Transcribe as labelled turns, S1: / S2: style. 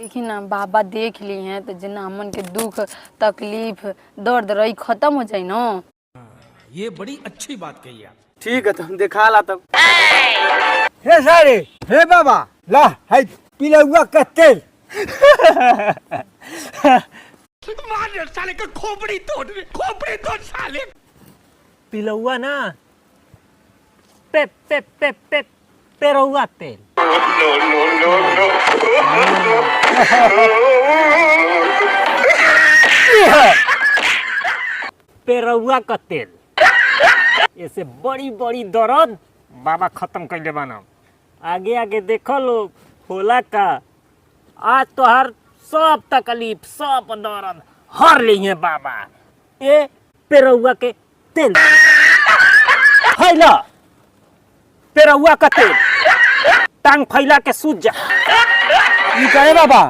S1: देखी ना बाबा देख ली हैं तो जना हमन के दुख तकलीफ दर्द रही खत्म हो जाए ना।
S2: ये बड़ी अच्छी बात कही आप।
S3: ठीक है तो हम दिखा ला तब।
S4: हे सारे हे बाबा ला है पिलौआ का तेल।
S2: मार साले का खोपड़ी तोड़ साले।
S5: पिलौआ ना पे पे पे पे पेरौआ तेल। पेरौआ का तेल ऐसे बड़ी बड़ी दर्द बाबा खत्म कर ले बाना। आगे आगे देखो लोग होला का आज तो हर सब तकलीफ सब दर्द हर ली है बाबा ए पेरौआ के तेल। फैला पेरौआ का तेल टांग फैला के सूझ जा।
S4: ई कहे बाबा